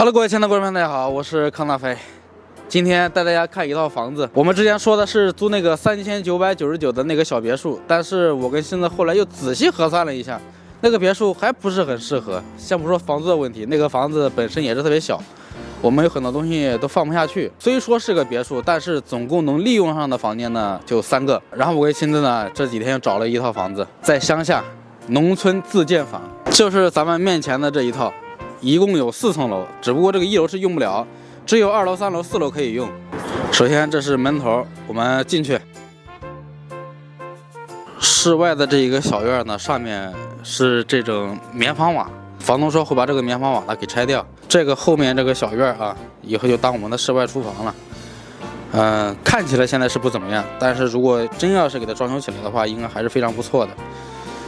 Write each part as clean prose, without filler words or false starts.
Hello， 各位亲爱的观众朋友，大家好，我是康大飞。今天带大家看一套房子。我们之前说的是租那个3999的那个小别墅，但是我跟新子后来又仔细核算了一下，那个别墅还不是很适合。先不说房租的问题，那个房子本身也是特别小，我们有很多东西都放不下去。虽说是个别墅，但是总共能利用上的房间呢就3个。然后我跟新子呢这几天又找了一套房子，在乡下农村自建房，就是咱们面前的这一套。一共有4层楼，只不过这个1楼是用不了，只有2楼、3楼、4楼可以用。首先这是门头，我们进去。室外的这一个小院呢，上面是这种棉房瓦，房东说会把这个棉房瓦呢给拆掉。这个后面这个小院啊，以后就当我们的室外厨房了。看起来现在是不怎么样，但是如果真要是给它装修起来的话，应该还是非常不错的。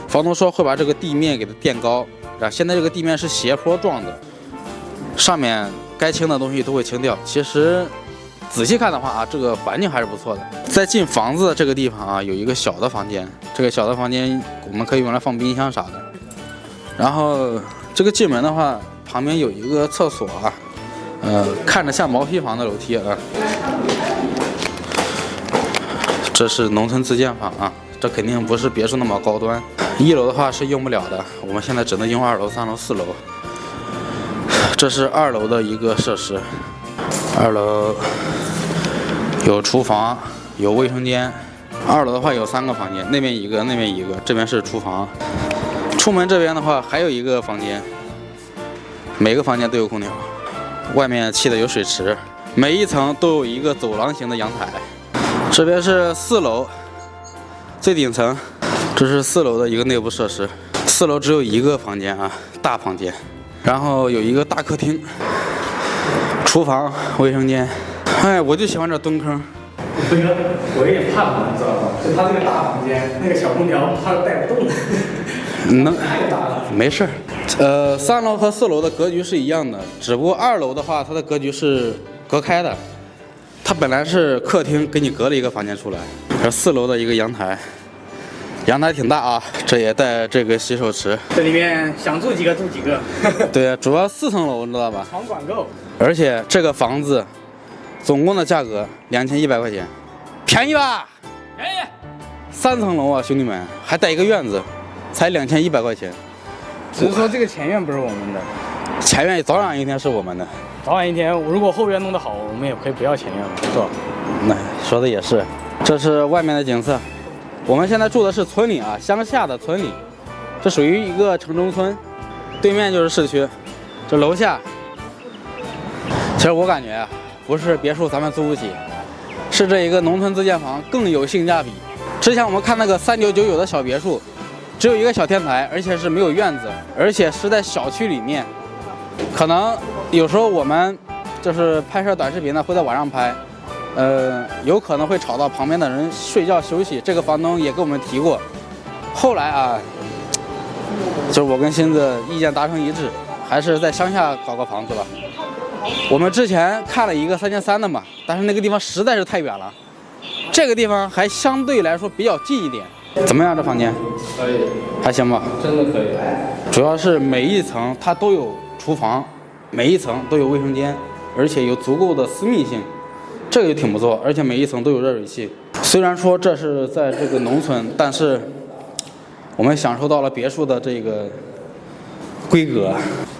房东说会把这个地面给它垫高。现在这个地面是斜坡状的，上面该清的东西都会清掉。其实仔细看的话啊，这个环境还是不错的。在进房子的这个地方啊，有一个小的房间，这个小的房间我们可以用来放冰箱啥的。然后这个进门的话，旁边有一个厕所啊，看着像毛坯房的楼梯啊。这是农村自建房啊，这肯定不是别墅那么高端。1楼的话是用不了的，我们现在只能用2楼、3楼、4楼。这是2楼的一个设施，2楼有厨房，有卫生间。2楼的话有3个房间，那边一个，那边一个，这边是厨房。出门这边的话还有一个房间，每个房间都有空调，外面砌的有水池，每一层都有一个走廊型的阳台。这边是4楼，最顶层。这是4楼的一个内部设施，4楼只有一个房间啊，大房间，然后有一个大客厅、厨房、卫生间。哎，我就喜欢这蹲坑。飞哥，我有点怕你知道吗？就他这个大房间，那个小空调怕带不动。太大了。没事。3楼和4楼的格局是一样的，只不过2楼的话，它的格局是隔开的。它本来是客厅，给你隔了一个房间出来。这4楼的一个阳台。阳台挺大啊，这也带这个洗手池。这里面想住几个住几个。对，主要4层楼，你知道吧？床管够。而且这个房子总共的价格2100块钱，便宜吧？便宜。3层楼啊，兄弟们，还带一个院子，才2100块钱。只是说这个前院不是我们的，前院早晚一天是我们的。早晚一天，如果后院弄得好，我们也可以不要前院了，是吧？那说的也是。这是外面的景色。我们现在住的是村里啊，乡下的村里，这属于一个城中村，对面就是市区。这楼下，其实我感觉啊，不是别墅咱们租不起，是这一个农村自建房更有性价比。之前我们看那个3999的小别墅，只有一个小天台，而且是没有院子，而且是在小区里面。可能有时候我们就是拍摄短视频呢，会在晚上拍。有可能会吵到旁边的人睡觉休息，这个房东也跟我们提过。后来啊，就是我跟新子意见达成一致，还是在乡下搞个房子吧。我们之前看了一个3300的嘛，但是那个地方实在是太远了。这个地方还相对来说比较近一点。怎么样？这房间？可以，还行吧？真的可以。主要是每一层它都有厨房，每一层都有卫生间，而且有足够的私密性。这个就挺不错，而且每一层都有热水器。虽然说这是在这个农村，但是我们享受到了别墅的这个规格。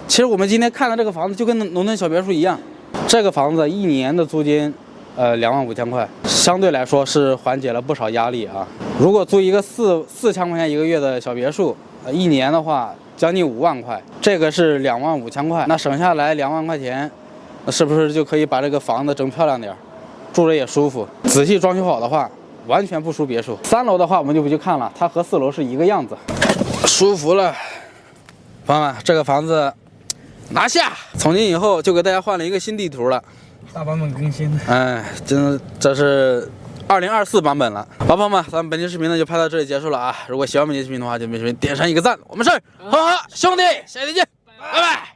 其实我们今天看的这个房子就跟农村小别墅一样，这个房子1年的租金25000块，相对来说是缓解了不少压力啊。如果租一个4000块钱一个月的小别墅，1年的话将近5万块，这个是25000块，那省下来2万块钱，那是不是就可以把这个房子整漂亮点？住着也舒服，仔细装修好的话，完全不输别墅。3楼的话，我们就不去看了，它和4楼是一个样子，舒服了。朋友们，这个房子拿下！从今以后就给大家换了一个新地图了，大版本更新。哎，这是2024版本了。好，朋友们，咱们本期视频呢就拍到这里结束了啊！如果喜欢本期视频的话，就别点上一个赞。我们是哈哈兄弟，下期再见，拜拜。